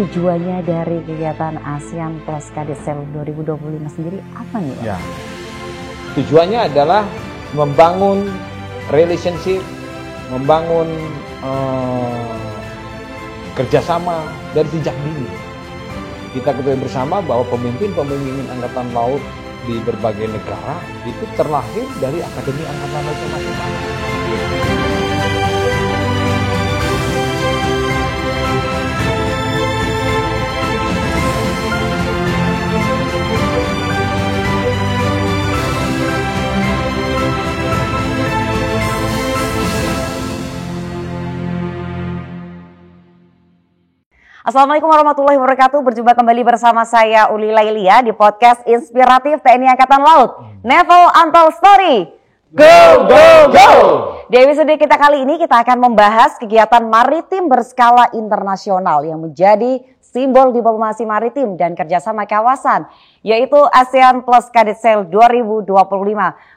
tujuannya dari kegiatan ASEAN Plus Cadet Sail 2025 sendiri apa nih Pak? Ya, tujuannya adalah membangun relationship, membangun kerjasama dari sejak dini. Kita ketahui bersama bahwa pemimpin-pemimpin Angkatan Laut di berbagai negara itu terlahir dari Akademi Angkatan Laut masing-masing. Assalamualaikum warahmatullahi wabarakatuh. Berjumpa kembali bersama saya Uli Lailia di podcast inspiratif TNI Angkatan Laut. Naval Untold Story. Go, go, go! Di episode kita kali ini kita akan membahas kegiatan maritim berskala internasional yang menjadi simbol diplomasi maritim dan kerjasama kawasan, yaitu ASEAN Plus Cadet Sail 2025.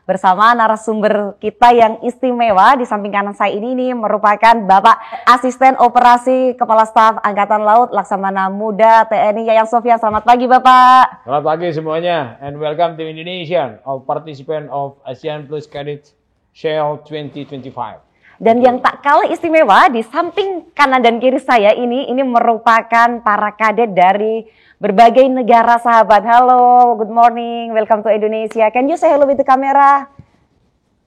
Bersama narasumber kita yang istimewa, di samping kanan saya ini merupakan Bapak Asisten Operasi Kepala Staf Angkatan Laut Laksamana Muda TNI Yayang Sofyan. Selamat pagi Bapak. Selamat pagi semuanya, and welcome to Indonesia, all participant of ASEAN Plus Cadet Sail 2025. Dan yang tak kalah istimewa di samping kanan dan kiri saya ini merupakan para kadet dari berbagai negara sahabat. Halo, good morning, welcome to Indonesia. Can you say hello with the camera?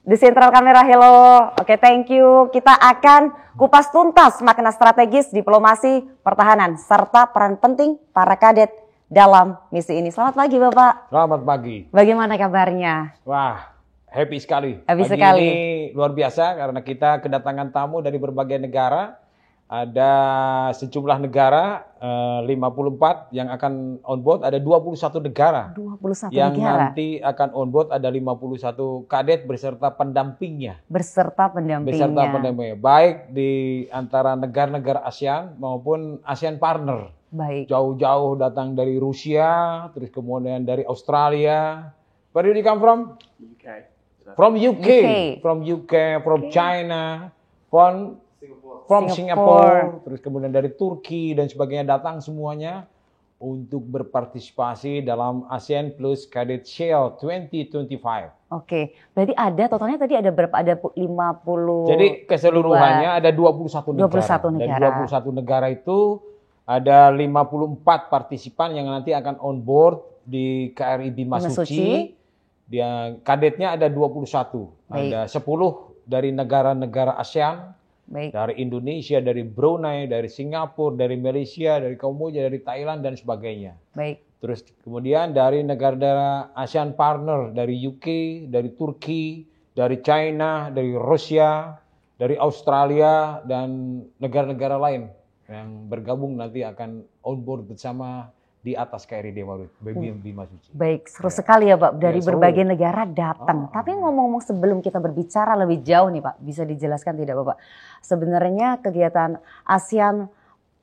The central camera, hello. Oke, thank you. Kita akan kupas tuntas makna strategis diplomasi pertahanan serta peran penting para kadet dalam misi ini. Selamat pagi Bapak. Selamat pagi. Bagaimana kabarnya? Wah, happy sekali. Happy Pagi sekali. ini luar biasa karena kita kedatangan tamu dari berbagai negara. Ada sejumlah negara, 54 yang akan on board, ada 21 negara. 21 yang negara. nanti akan on board, ada 51 kadet beserta pendampingnya. Beserta pendampingnya. Baik di antara negara-negara ASEAN maupun ASEAN partner. Baik. Jauh-jauh datang dari Rusia, terus kemudian dari Australia. Where did you come from? UK. From UK, UK. from China, from Singapore, terus kemudian dari Turki dan sebagainya datang semuanya untuk berpartisipasi dalam ASEAN Plus Cadet Sail 2025. Oke, berarti ada totalnya tadi ada berapa? Ada 50. Jadi keseluruhannya ada 21 negara. 21 negara. Dan 21 negara itu ada 54 partisipan yang nanti akan on board di KRI Bima Suci. Dia kadetnya ada 21. Baik. Ada 10 dari negara-negara ASEAN. Baik. Dari Indonesia, dari Brunei, dari Singapura, dari Malaysia, dari Kamboja, dari Thailand dan sebagainya. Baik. Terus kemudian dari negara-negara ASEAN partner, dari UK, dari Turki, dari China, dari Rusia, dari Australia dan negara-negara lain yang bergabung nanti akan on board bersama di atas KRI Bima Suci. Baik, seru sekali ya Pak, dari Ya, seru. berbagai negara datang. Tapi ngomong-ngomong sebelum kita berbicara lebih jauh nih Pak, bisa dijelaskan tidak Bapak? Sebenarnya kegiatan ASEAN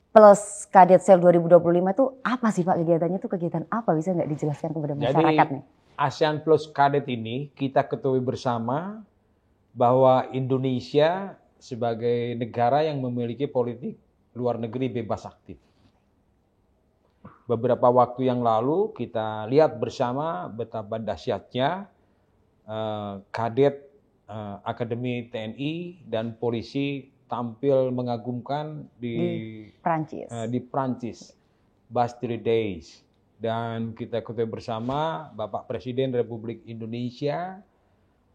Plus Cadet Sail 2025 itu apa sih Pak kegiatannya? Itu kegiatan apa? Bisa nggak dijelaskan kepada masyarakat nih? ASEAN Plus Cadet ini kita ketahui bersama bahwa Indonesia sebagai negara yang memiliki politik luar negeri bebas aktif. Beberapa waktu yang lalu kita lihat bersama betapa dahsyatnya kadet Akademi TNI dan polisi tampil mengagumkan di Prancis, Bastille Days. Dan kita ketahui bersama Bapak Presiden Republik Indonesia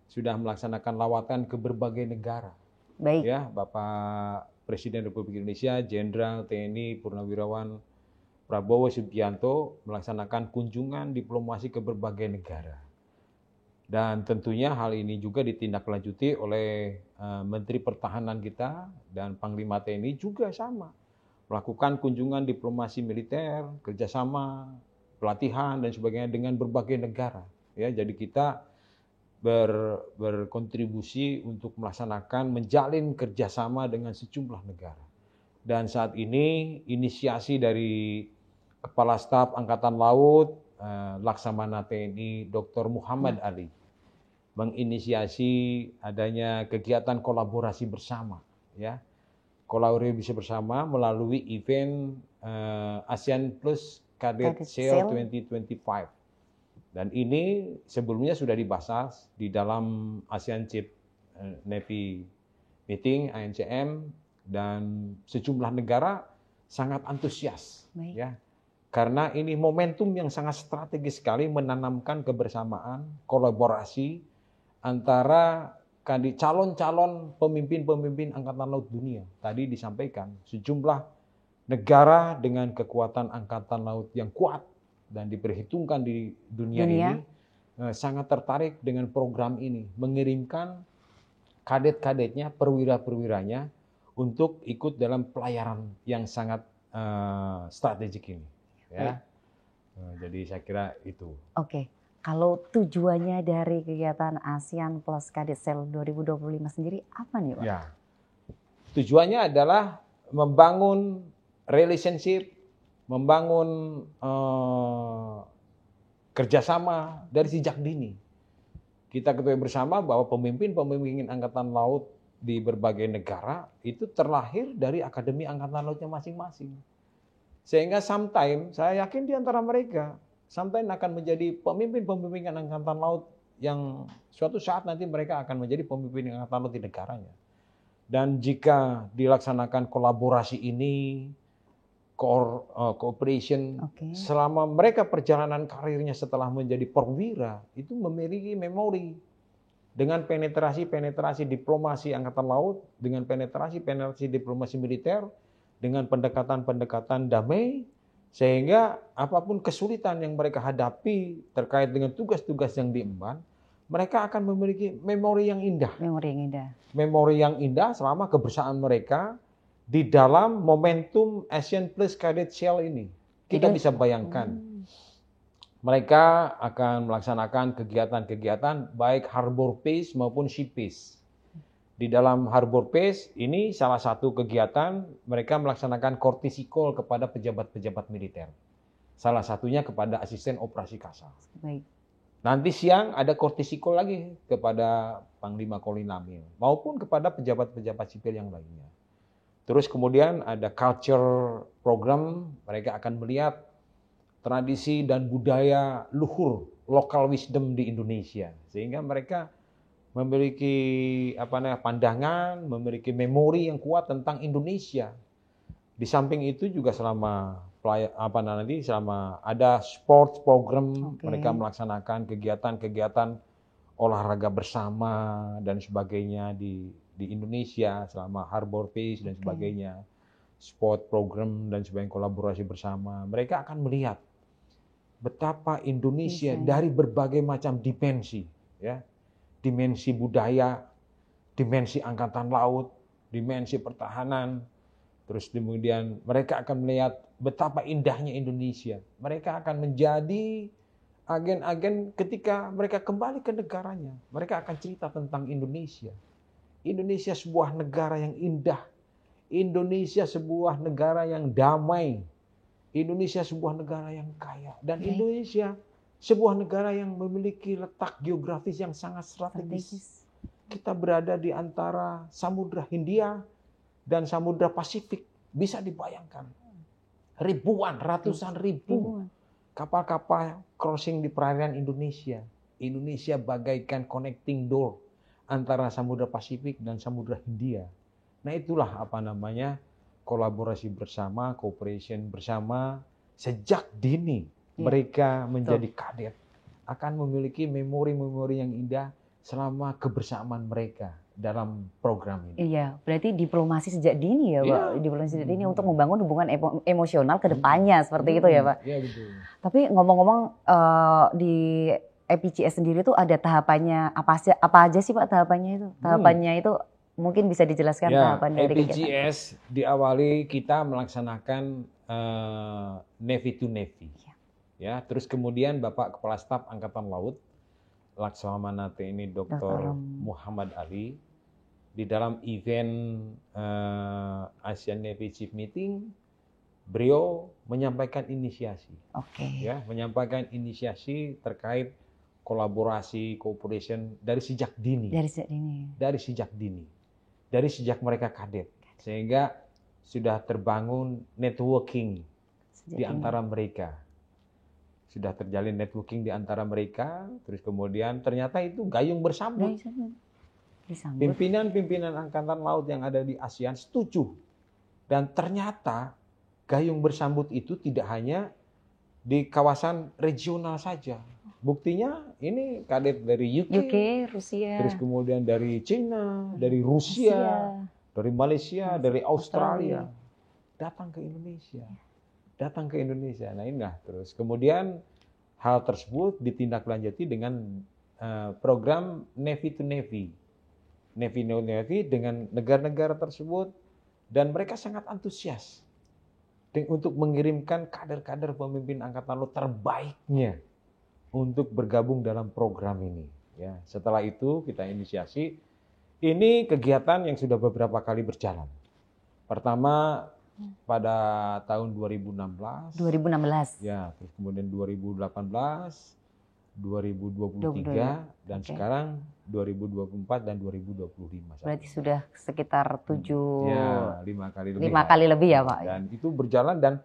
sudah melaksanakan lawatan ke berbagai negara. Baik. Ya, Bapak Presiden Republik Indonesia, Jenderal TNI Purnawirawan Prabowo Subianto melaksanakan kunjungan diplomasi ke berbagai negara. Dan tentunya hal ini juga ditindaklanjuti oleh Menteri Pertahanan kita dan Panglima TNI juga sama. Melakukan kunjungan diplomasi militer, kerjasama, pelatihan dan sebagainya dengan berbagai negara. Ya, jadi kita berkontribusi untuk melaksanakan, menjalin kerjasama dengan sejumlah negara. Dan saat ini inisiasi dari Kepala Staf Angkatan Laut Laksamana TNI Dr. Muhammad Ali menginisiasi adanya kegiatan kolaborasi bersama, ya, kolaborasi bersama melalui event ASEAN Plus Cadet Sail 2025. Dan ini sebelumnya sudah dibahas di dalam ASEAN Chief Navy Meeting ANCM, dan sejumlah negara sangat antusias ya. Karena ini momentum yang sangat strategis sekali menanamkan kebersamaan, kolaborasi antara calon-calon pemimpin-pemimpin Angkatan Laut dunia. Tadi disampaikan sejumlah negara dengan kekuatan Angkatan Laut yang kuat dan diperhitungkan di dunia ini sangat tertarik dengan program ini, mengirimkan kadet-kadetnya, perwira-perwiranya untuk ikut dalam pelayaran yang sangat strategik ini. Ya. Jadi saya kira itu. Oke. Kalau tujuannya dari kegiatan ASEAN Plus Cadet Sail 2025 sendiri apa nih Pak? Ya. Tujuannya adalah membangun relationship, membangun kerjasama dari sejak dini. Kita ketahui bersama bahwa pemimpin-pemimpin Angkatan Laut di berbagai negara itu terlahir dari Akademi Angkatan Lautnya masing-masing. Sehingga sometime, saya yakin di antara mereka, sometime akan menjadi pemimpin-pemimpin Angkatan Laut yang suatu saat nanti mereka akan menjadi pemimpin Angkatan Laut di negaranya. Dan jika dilaksanakan kolaborasi ini, cooperation, selama mereka perjalanan karirnya setelah menjadi perwira, itu memiliki memori dengan penetrasi diplomasi Angkatan Laut, dengan penetrasi diplomasi militer, dengan pendekatan-pendekatan damai, sehingga apapun kesulitan yang mereka hadapi terkait dengan tugas-tugas yang diemban, mereka akan memiliki memori yang indah. Memori yang indah selama kebersamaan mereka di dalam momentum ASEAN Plus Cadet Sail ini. Kita bisa bayangkan, mereka akan melaksanakan kegiatan-kegiatan baik harbor base maupun ship base. Di dalam harbor base ini salah satu kegiatan mereka melaksanakan courtesy call kepada pejabat-pejabat militer. Salah satunya kepada asisten operasi Kasal. Baik. Nanti siang ada courtesy call lagi kepada Panglima Kolinamil maupun kepada pejabat-pejabat sipil yang lainnya. Terus kemudian ada culture program, mereka akan melihat tradisi dan budaya luhur, local wisdom di Indonesia. Sehingga mereka memiliki pandangan, memiliki memori yang kuat tentang Indonesia. Di samping itu juga selama ada sports program, mereka melaksanakan kegiatan-kegiatan olahraga bersama dan sebagainya di Indonesia selama harbor base dan sebagainya, sport program dan sebagainya, kolaborasi bersama. Mereka akan melihat betapa Indonesia dari berbagai macam dimensi, ya, dimensi budaya, dimensi angkatan laut, dimensi pertahanan, terus kemudian mereka akan melihat betapa indahnya Indonesia. Mereka akan menjadi agen-agen ketika mereka kembali ke negaranya. Mereka akan cerita tentang Indonesia. Indonesia sebuah negara yang indah. Indonesia sebuah negara yang damai. Indonesia sebuah negara yang kaya. Dan Indonesia sebuah negara yang memiliki letak geografis yang sangat strategis. Kita berada di antara Samudra Hindia dan Samudra Pasifik. Bisa dibayangkan. Ratusan ribu kapal-kapal crossing di perairan Indonesia. Indonesia bagaikan connecting door antara Samudra Pasifik dan Samudra Hindia. Nah itulah kolaborasi bersama, cooperation bersama. Sejak dini mereka menjadi kadet akan memiliki memori-memori yang indah selama kebersamaan mereka dalam program ini. Iya, berarti diplomasi sejak dini ya Pak, diplomasi sejak dini untuk membangun hubungan emosional ke depannya seperti itu ya Pak. Iya betul. Tapi ngomong-ngomong di APCS sendiri tuh ada tahapannya apa aja sih Pak tahapannya itu? Tahapannya itu mungkin bisa dijelaskan tahapan dari APCS diawali kita melaksanakan Navy to Navy. Ya, terus kemudian Bapak Kepala Staf Angkatan Laut Laksamana TNI Dr. Muhammad Ali di dalam event ASEAN Navy Chief Meeting, beliau menyampaikan inisiasi. Ya, menyampaikan inisiasi terkait kolaborasi, cooperation dari sejak dini. Dari sejak mereka kadet. Sehingga sudah terbangun networking di antara mereka. Sudah terjalin networking di antara mereka, terus kemudian ternyata itu gayung bersambut. Pimpinan-pimpinan Angkatan Laut yang ada di ASEAN setuju. Dan ternyata gayung bersambut itu tidak hanya di kawasan regional saja. Buktinya ini kadet dari UK, Rusia, terus kemudian dari China, dari Rusia, dari Malaysia, dari Australia, datang ke Indonesia. Nah inilah terus. Kemudian hal tersebut ditindaklanjuti dengan program Navy to Navy. Navy to Navy dengan negara-negara tersebut, dan mereka sangat antusias untuk mengirimkan kader-kader pemimpin Angkatan Laut terbaiknya untuk bergabung dalam program ini. Ya, setelah itu kita inisiasi. Ini kegiatan yang sudah beberapa kali berjalan. Pertama pada tahun 2016. Ya, terus kemudian 2018, 2023, dan sekarang 2024 dan 2025. Berarti sudah sekitar 5 kali lebih. 5 kali lebih ya Pak. Dan itu berjalan, dan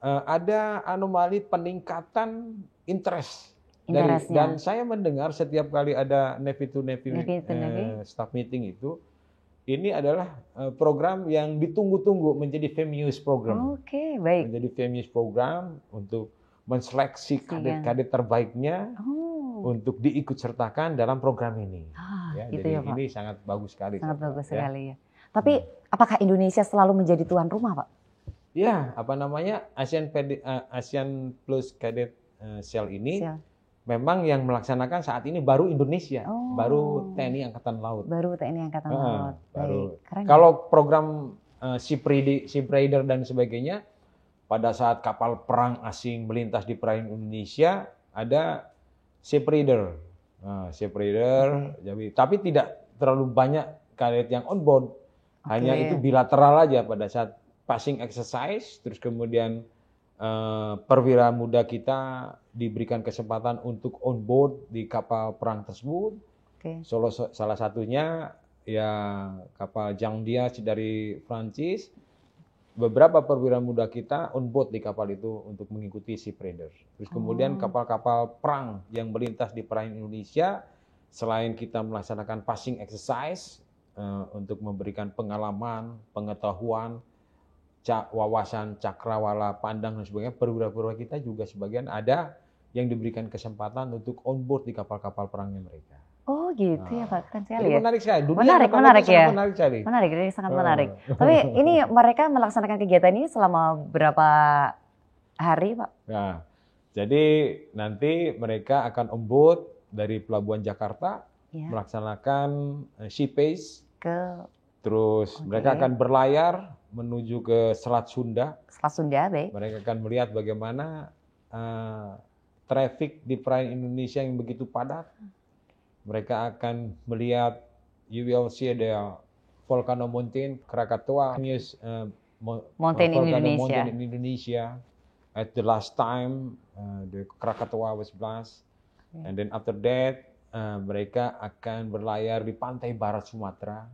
ada anomali peningkatan interest. Dan saya mendengar setiap kali ada Navy to Navy staff meeting itu, ini adalah program yang ditunggu-tunggu menjadi famous program. Oke, baik. Menjadi famous program untuk menseleksi kadet-kadet terbaiknya untuk diikutsertakan dalam program ini. Gitu jadi ya, Pak? ini sangat bagus sekali. Sangat bagus sekali ya. Tapi apakah Indonesia selalu menjadi tuan rumah, Pak? Ya, ASEAN Plus Cadet Cell ini memang yang melaksanakan saat ini baru Indonesia, baru TNI Angkatan Laut. Baru TNI Angkatan Laut. Baru. Kalau program Ship Raider dan sebagainya, pada saat kapal perang asing melintas di perairan Indonesia, ada Ship Raider. Ship Raider, tapi tidak terlalu banyak kadet yang on board. Hanya itu bilateral aja pada saat passing exercise, terus kemudian perwira muda kita diberikan kesempatan untuk on board di kapal perang tersebut. Salah satunya ya kapal Jean Diaz dari Prancis. Beberapa perwira muda kita on board di kapal itu untuk mengikuti Ship Raider. Terus kemudian kapal-kapal perang yang melintas di perairan Indonesia, selain kita melaksanakan passing exercise untuk memberikan pengalaman, pengetahuan, wawasan cakrawala, pandang dan sebagainya, perwira-perwira kita juga sebagian ada yang diberikan kesempatan untuk on board di kapal-kapal perangnya mereka. Oh gitu ya Pak, keren sekali ya. Menarik sekali. Menarik ya. Menarik sekali. Menarik, ini sangat menarik. Tapi ini mereka melaksanakan kegiatan ini selama berapa hari Pak? Nah, jadi nanti mereka akan on board dari Pelabuhan Jakarta, melaksanakan sea pace. Terus mereka akan berlayar menuju ke Selat Sunda. Selat Sunda, baik. Mereka akan melihat bagaimana traffic di perairan Indonesia yang begitu padat. Mereka akan melihat, you will see the volcano mountain Krakatoa, mountain in Indonesia. At the last time, the Krakatoa was blast, and then after that, mereka akan berlayar di pantai barat Sumatera.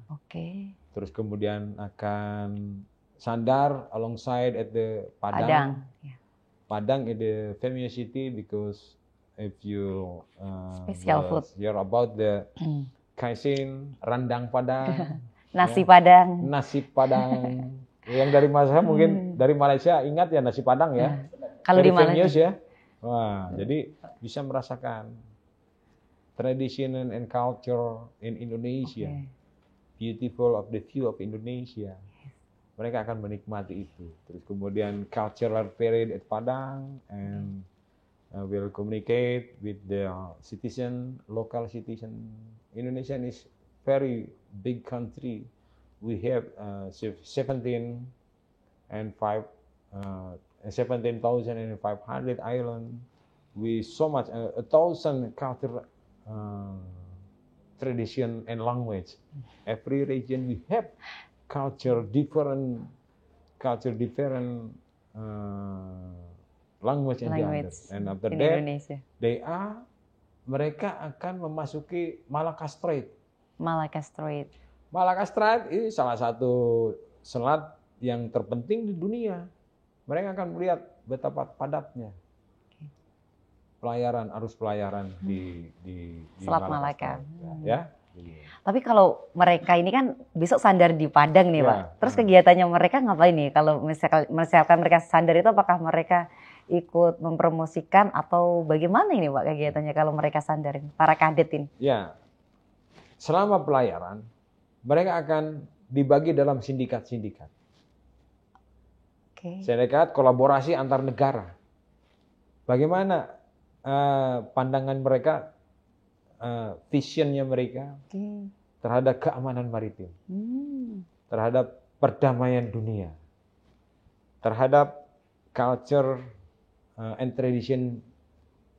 Terus kemudian akan sandar alongside at the Padang. Padang is the famous city because if you hear about the kaisin, rendang Padang, nasi Padang. Nasi Padang. Yang dari Malaysia mungkin dari Malaysia ingat ya nasi Padang ya. Kalau di Malaysia ya. Wah, jadi bisa merasakan tradition and culture in Indonesia. Beautiful of the view of Indonesia. Mereka akan menikmati itu. Terus kemudian cultural parade at Padang, and will communicate with the local citizen. Indonesia is very big country. We have 17,500 island. We so much 1,000 culture, tradition and language. Every region we have culture different language and after that mereka akan memasuki Malacca Strait. Malacca Strait ini salah satu selat yang terpenting di dunia. mereka akan melihat betapa padatnya arus pelayaran di Selat Malaka. Ya. Tapi kalau mereka ini kan besok sandar di Padang nih, Pak. Terus kegiatannya mereka ngapain nih? Kalau misalkan mereka sandar itu apakah mereka ikut mempromosikan atau bagaimana ini, Pak, kegiatannya kalau mereka sandar ini, para kadet ini? Ya. Selama pelayaran mereka akan dibagi dalam sindikat-sindikat. Sindikat kolaborasi antar negara. Bagaimana pandangan mereka, visionnya mereka terhadap keamanan maritim, terhadap perdamaian dunia, terhadap culture and tradition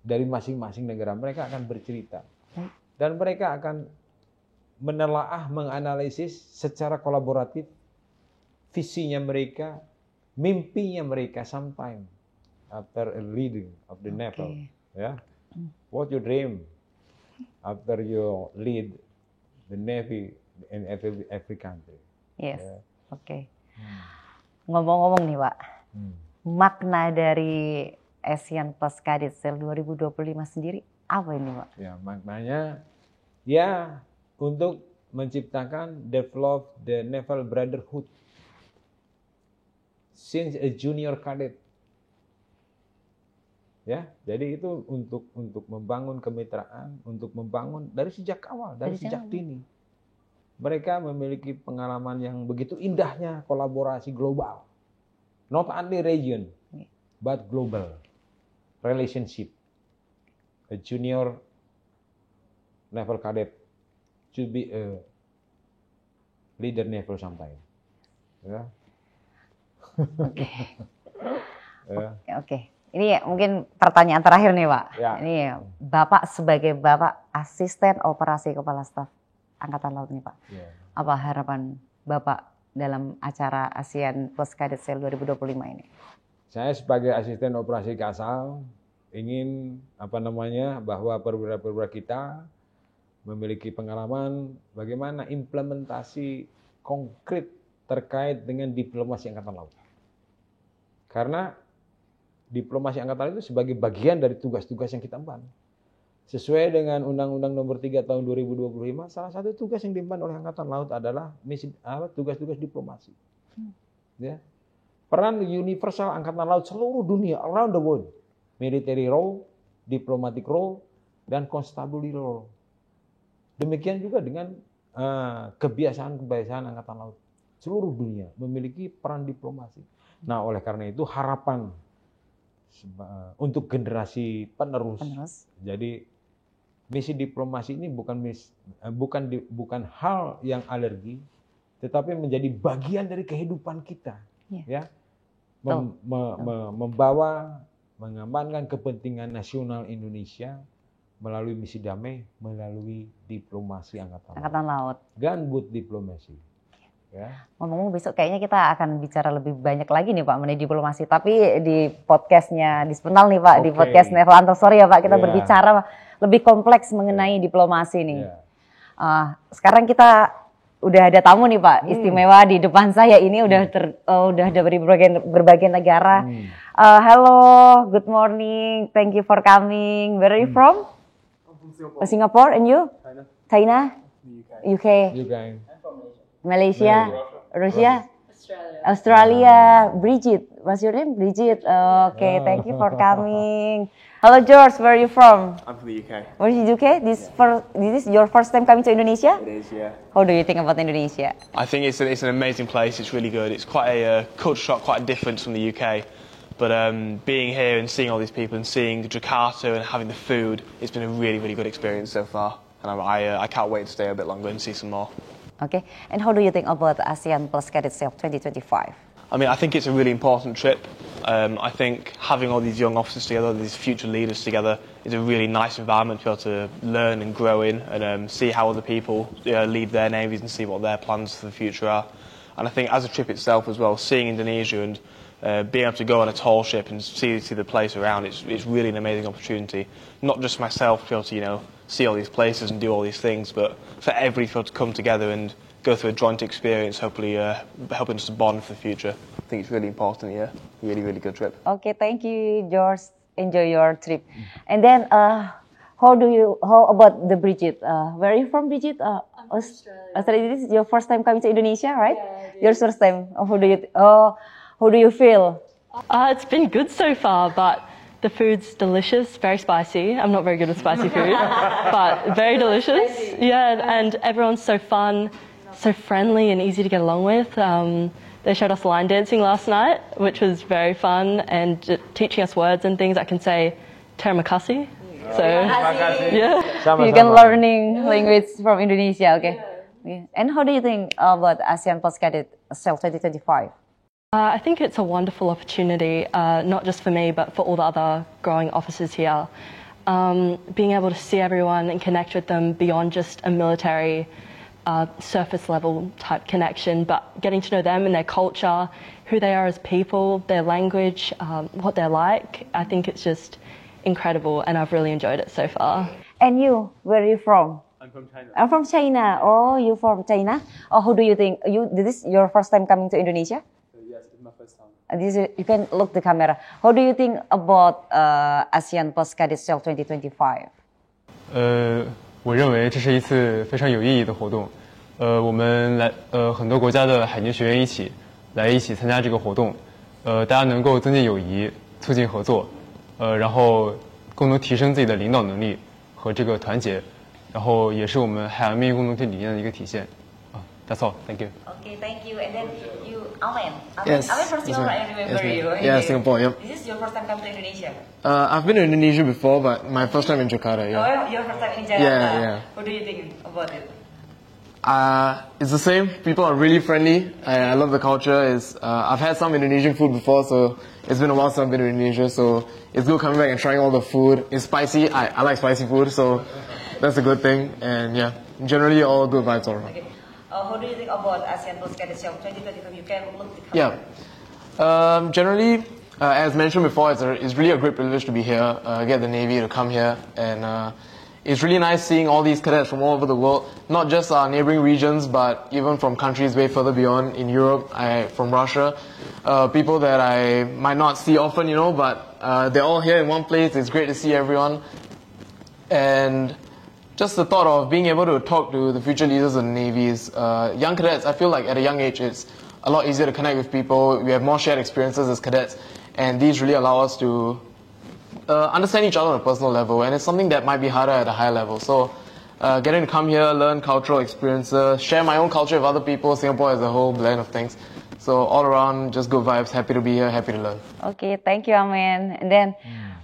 dari masing-masing negara. Mereka akan bercerita dan mereka akan menelaah, menganalisis secara kolaboratif visinya mereka, mimpinya mereka sometime after a leading of the naval. Ya, what you dream after you lead the navy in every country. Yes, oke. Ngomong-ngomong nih, Pak, makna dari Asian Plus Cadet Sail 2025 sendiri apa ini, Pak? Ya, maknanya ya untuk menciptakan develop the naval brotherhood since a junior cadet. Ya, jadi itu untuk membangun kemitraan, untuk membangun dari sejak awal, dari sejak dini. Mereka memiliki pengalaman yang begitu indahnya kolaborasi global. Not only region, but global relationship. A junior naval cadet should be a leader naval sometime. Ya. Oke. Ini mungkin pertanyaan terakhir nih, Pak. Ya. Ini Bapak sebagai Bapak Asisten Operasi Kepala Staf Angkatan Laut nih, Pak. Ya. Apa harapan Bapak dalam acara ASEAN Plus Cadet Sail 2025 ini? Saya sebagai Asisten Operasi Kasal ingin bahwa perwira-perwira kita memiliki pengalaman bagaimana implementasi konkret terkait dengan diplomasi Angkatan Laut. Karena diplomasi Angkatan Laut itu sebagai bagian dari tugas-tugas yang kita emban. Sesuai dengan Undang-Undang Nomor 3 Tahun 2025, salah satu tugas yang diemban oleh Angkatan Laut adalah tugas-tugas diplomasi. Ya. Peran universal Angkatan Laut seluruh dunia, around the world. Military role, diplomatic role, dan constabulary role. Demikian juga dengan kebiasaan-kebiasaan Angkatan Laut. Seluruh dunia memiliki peran diplomasi. Nah, oleh karena itu harapan untuk generasi penerus. Jadi misi diplomasi ini bukan hal yang alergi, tetapi menjadi bagian dari kehidupan kita. Ya, membawa, mengamankan kepentingan nasional Indonesia melalui misi damai, melalui diplomasi Angkatan Laut. Gunboat diplomasi. Ya. Ngomong-ngomong besok kayaknya kita akan bicara lebih banyak lagi nih, Pak, mengenai diplomasi. Tapi di podcastnya Dispernal nih, Pak, di podcast Naval Antal Story ya, Pak, kita berbicara lebih kompleks mengenai diplomasi nih. Sekarang kita udah ada tamu nih, Pak, istimewa di depan saya ini udah dari berbagai negara. Hello, good morning, thank you for coming. Where are you from? I'm from Singapore. Singapore, and you? China? UK. Malaysia, Russia, Australia. Bridget, what's your name? Bridget. Okay, thank you for coming. Hello, George. Where are you from? I'm from the UK. Where is the UK? This is your first time coming to Indonesia? It is, yeah. How do you think about Indonesia? I think it's an amazing place. It's really good. It's quite a culture shock, quite different from the UK. But being here and seeing all these people and seeing Jakarta and having the food, it's been a really, really good experience so far. And I can't wait to stay a bit longer and see some more. Okay, and how do you think about ASEAN Plus Cadet Sail 2025? I mean, I think it's a really important trip. I think having all these young officers together, these future leaders together, is a really nice environment to be able to learn and grow in and see how other people lead their navies and see what their plans for the future are. And I think as a trip itself as well, seeing Indonesia and being able to go on a tall ship and see the place around, it's really an amazing opportunity. Not just myself to be able to, see all these places and do all these things, but for everybody to come together and go through a joint experience, hopefully helping us to bond for the future. I think it's really important, yeah. Really, really good trip. Okay, thank you, George. Enjoy your trip. And then, how about the Bridget? Where are you from, Bridget? Australia. This is your first time coming to Indonesia, right? Yeah, your first time. How do you feel? It's been good so far, but the food's delicious, very spicy. I'm not very good with spicy food, but very delicious. Yeah, and everyone's so fun, so friendly and easy to get along with. They showed us line dancing last night, which was very fun, and teaching us words and things. I can say terima kasih. So, yeah. You can learning language from Indonesia, okay. Yeah. And how do you think about ASEAN Plus Cadet SEL 2025? I think it's a wonderful opportunity, not just for me, but for all the other growing officers here. Being able to see everyone and connect with them beyond just a military surface level type connection, but getting to know them and their culture, who they are as people, their language, what they're like. I think it's just incredible, and I've really enjoyed it so far. And you, where are you from? I'm from China. I'm from China. Oh, you from China? Oh, how do you think? This is your first time coming to Indonesia? Yes, it's my first time. You can look the camera. How do you think about ASEAN Plus Cadet SEL 2025? 我认为这是一次非常有意义的活动。我们很多国家的海军学员一起参加这个活动，大家能够增进友谊，促进合作，然后共同提升自己的领导能力和这个团结，然后也是我们海洋命运共同体理念的一个体现。That's all. Thank you. Okay, thank you. And then you, Amen. Yes. Amen from Singapore, I remember you. Yeah, Singapore, yep. This is your first time coming to Indonesia? I've been to Indonesia before, but my first time in Jakarta, yeah. Oh, your first time in Jakarta? Yeah. What do you think about it? It's the same. People are really friendly. I love the culture. I've had some Indonesian food before, so it's been a while since I've been to Indonesia, so it's good coming back and trying all the food. It's spicy. I like spicy food, so that's a good thing. And yeah, generally all good vibes all around. Okay. How do you think about ASEAN Plus Cadet SEL 2025? You can look the camera. Yeah. Generally, as mentioned before, it's really a great privilege to be here, get the Navy to come here, and it's really nice seeing all these cadets from all over the world, not just our neighboring regions, but even from countries way further beyond in Europe, from Russia, people that I might not see often, but they're all here in one place. It's great to see everyone. And just the thought of being able to talk to the future leaders of the navies, young cadets, I feel like at a young age it's a lot easier to connect with people. We have more shared experiences as cadets, and these really allow us to understand each other on a personal level, and it's something that might be harder at a higher level. So getting to come here, learn cultural experiences, share my own culture with other people. Singapore is a whole blend of things. So all around, just good vibes, happy to be here, happy to learn. Okay, thank you, Amen. And then,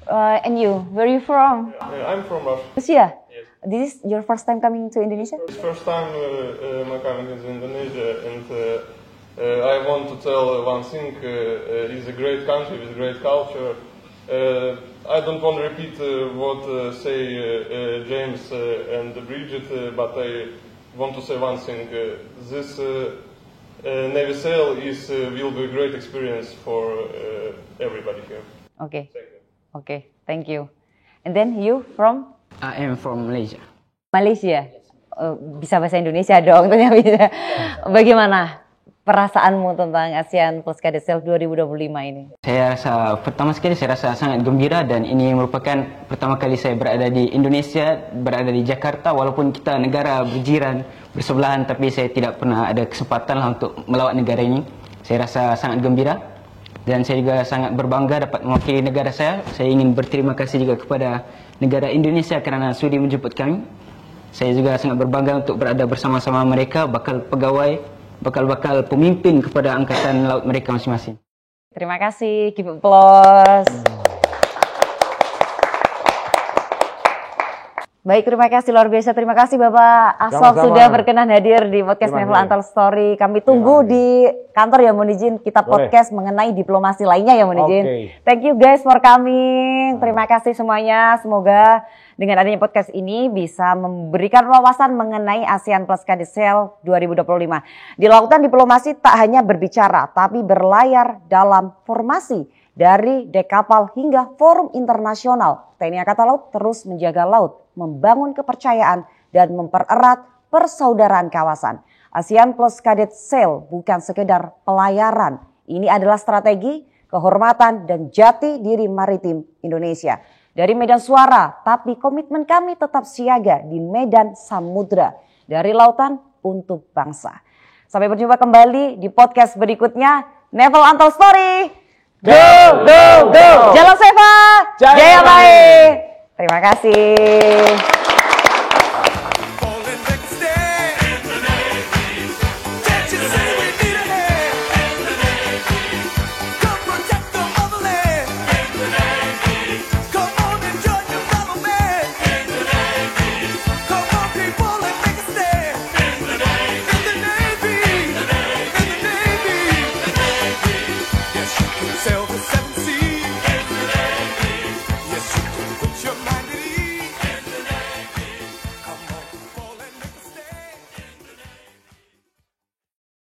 and you, where are you from? I'm from Russia. Russia? Yes. This is your first time coming to Indonesia? It's first time my coming is Indonesia, and I want to tell one thing. It's a great country with great culture. I don't want to repeat what say James and Bridget, but I want to say one thing. This Navy SEL will be a great experience for everybody here. Okay. Okay, thank you. And then you from? I am from Malaysia. Malaysia? Bisa bahasa Indonesia dong, ternyata bisa. Bagaimana perasaanmu tentang ASEAN Plus Cadet SEL 2025 ini? Saya rasa pertama sekali saya rasa sangat gembira, dan ini merupakan pertama kali saya berada di Indonesia, berada di Jakarta. Walaupun kita negara berjiran bersebelahan, tapi saya tidak pernah ada kesempatan untuk melawat negara ini. Saya rasa sangat gembira, dan saya juga sangat berbangga dapat mewakili negara saya. Saya ingin berterima kasih juga kepada negara Indonesia kerana sudi menjemput kami. Saya juga sangat berbangga untuk berada bersama-sama mereka, bakal pegawai, bakal pemimpin kepada angkatan laut mereka masing-masing. Terima kasih, give applause. Baik, terima kasih luar biasa. Terima kasih Bapak Aswad sudah berkenan hadir di podcast Naval Untold Story. Kami tunggu di kantor ya, mohon izin kita podcast mengenai diplomasi lainnya ya, mohon izin. Thank you guys for coming. Terima kasih semuanya. Semoga dengan adanya podcast ini bisa memberikan wawasan mengenai ASEAN Plus Cadet SEL 2025. Di lautan diplomasi tak hanya berbicara, tapi berlayar dalam formasi. Dari dek kapal hingga forum internasional, TNI Angkatan Laut terus menjaga laut, membangun kepercayaan dan mempererat persaudaraan kawasan. ASEAN Plus Cadet Sail bukan sekedar pelayaran. Ini adalah strategi, kehormatan, dan jati diri maritim Indonesia. Dari medan suara, tapi komitmen kami tetap siaga di medan samudra. Dari lautan untuk bangsa. Sampai berjumpa kembali di podcast berikutnya. Naval Untold Story. Go, go, go! Jalan Seva, Jaya Baik. Terima kasih.